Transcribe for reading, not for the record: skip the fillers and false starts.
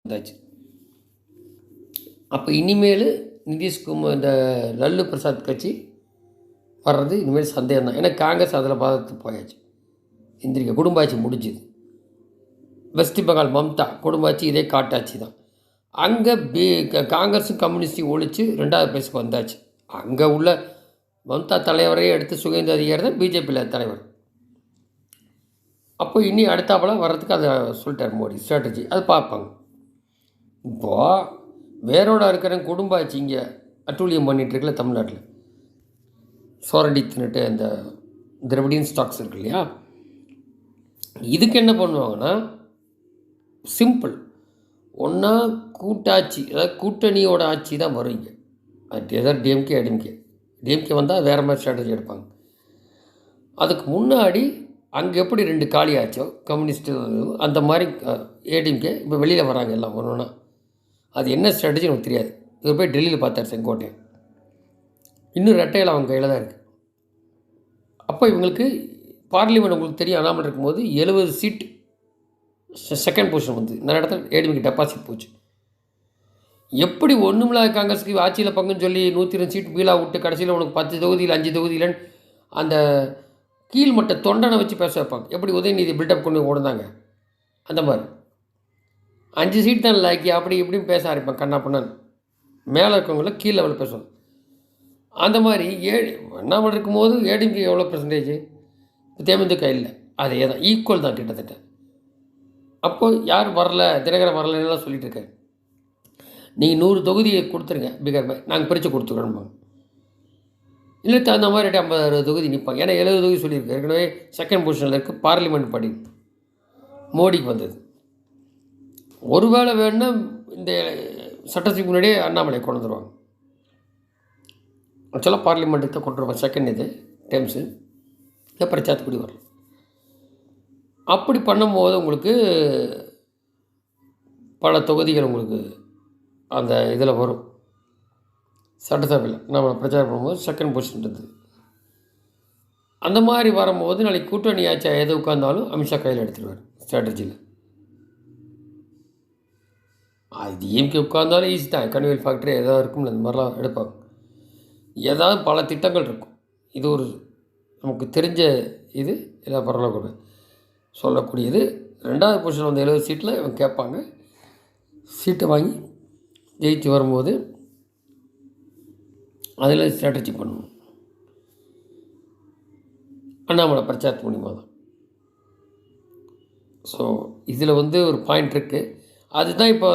வந்தாச்சு. அப்போ இனிமேல் நிதிஷ்குமார் இந்த லல்லு பிரசாத் கட்சி வர்றது இனிமேல் சந்தேகம் தான். ஏன்னா காங்கிரஸ் அதில் பார்த்து போயாச்சு. இந்திரிக்க குடும்பாட்சி முடிஞ்சுது. வெஸ்ட் பெங்கால் மம்தா குடும்பாட்சி இதே காட்டாட்சி தான். அங்கே காங்கிரஸும் கம்யூனிஸ்டையும் ஒழித்து 2வது பிளேஸுக்கு வந்தாச்சு. அங்கே உள்ள மம்தா தலைவரையே எடுத்து சுகேந்து அதிகாரி தான் பிஜேபியில் தலைவர். அப்போ இனி அடுத்தாப்பெல்லாம் வர்றதுக்கு அதை சொல்லிட்டார் மோடி ஸ்ட்ராட்டஜி. அது பார்ப்பாங்க. இப்போது வேரோட இருக்கிற குடும்பாட்சி இங்கே அட்டூழியம் பண்ணிகிட்ருக்கல தமிழ்நாட்டில். சோரண்டி தின்னுட்டு அந்த திரவிடியன் ஸ்டாக்ஸ் இருக்கு இல்லையா, இதுக்கு என்ன பண்ணுவாங்கன்னா சிம்பிள், ஒன்றா கூட்டாட்சி, அதாவது கூட்டணியோட ஆட்சி தான் வரும் இங்கே. அது எதாவது டிஎம்கே வந்தால் வேறு மாதிரி ஸ்ட்ராட்டஜி எடுப்பாங்க. அதுக்கு முன்னாடி அங்கே எப்படி 2 காலி ஆச்சோ கம்யூனிஸ்ட்டு, அந்த மாதிரி ஏடிஎம்கே இப்போ வெளியில் வராங்க எல்லாம் ஒன்றுனா. அது என்ன ஸ்ட்ராட்டஜி எனக்கு தெரியாது. இவர் போய் டெல்லியில் பார்த்தார் செங்கோட்டையன். இன்னும் ரெட்டையில் அவங்க கையில் தான் இருக்குது. அப்போ இவங்களுக்கு பார்லிமெண்ட் உங்களுக்கு தெரியும், அண்ணாமலை இருக்கும்போது 70 சீட் செகண்ட் பொசிஷன் வந்து நிறைய இடத்துல ஏடிஎம்கே டெபாசிட் போச்சு. எப்படி ஒன்றுமில்லாத காங்கிரஸுக்கு ஆட்சியில் பங்குன்னு சொல்லி 102 சீட் பீலாக விட்டு கடைசியில் உனக்கு 10 தொகுதியில் 5 தொகுதியிலன்னு அந்த கீழ்மட்ட தொண்டனை வச்சு பேச வைப்பாங்க. எப்படி உதயநிதி பில்டப் கொண்டு ஓடுந்தாங்க அந்த மாதிரி 5 சீட் தான் லாக்கி அப்படி இப்படின்னு பேச ஆரம்பிப்பாங்க. கண்ணா பண்ணான்னு மேலே இருக்கவங்கள கீழ் லெவலில் பேசுவாங்க. அந்த மாதிரி அண்ணாமலை இருக்கும்போது ஏடிஎம்கே எவ்வளோ பெர்சன்டேஜ், தேமுதிக இல்லை, அதே தான் ஈக்குவல் தான் கிட்டத்தட்ட. அப்போது யார் வரல, தினகரன் வரலன்னெலாம் சொல்லிட்டு இருக்காரு. நீங்கள் 100 தொகுதியை கொடுத்துருங்க பீகார், நாங்கள் பிரித்து கொடுத்துக்கிறோம். இல்லை தகுந்த மாதிரி 50 தொகுதி நிற்பாங்க. ஏன்னா 70 தொகுதி சொல்லியிருக்கு. ஏற்கனவே செகண்ட் பொசிஷனில் இருக்குது. பார்லிமெண்ட் படி மோடிக்கு வந்தது. ஒருவேளை வேணுன்னா இந்த சட்டத்துக்கு முன்னாடியே அண்ணாமலை கொண்டு வந்துடுவாங்க. ஆக்சுவலாக பார்லிமெண்ட்டுக்கு தான் கொண்டு வருவாங்க செகண்ட் இது டைம்ஸு. இல்லை பிரச்சாரத்துக்குடி வரலாம். அப்படி பண்ணும்போது உங்களுக்கு பல தொகுதிகள் உங்களுக்கு அந்த இதில் வரும். சட்டசபையில் நம்ம பிரச்சாரம் பண்ணும்போது செகண்ட் பொசிஷன் இருந்தது. அந்த மாதிரி வரும்போது நாளைக்கு கூட்டணி ஆட்சி எது உட்கார்ந்தாலும் அமித்ஷா கையில் எடுத்துடுவார் ஸ்ட்ராட்டஜியில். அது டிஎம்கே உட்கார்ந்தாலும் ஈஸி தான். கன்வீல் ஃபேக்ட்ரி ஏதாவது இருக்கும்ல, இந்த மாதிரிலாம் எடுப்பாங்க. ஏதாவது பல திட்டங்கள் இருக்கும். இது ஒரு நமக்கு தெரிஞ்ச இது எல்லா பரவாயில்ல கூட சொல்லக்கூடியது. 2வது பொசிஷன் வந்து 70 சீட்டில் இவங்க கேட்பாங்க. சீட்டை வாங்கி ஜெயிச்சு வரும்போது அதில் ஸ்ட்ராட்டஜி பண்ணணும். அண்ணாமலை பிரச்சாரத்து மூலிமா தான். ஸோ இதில் வந்து ஒரு பாயிண்ட் இருக்குது. அதுதான் இப்போ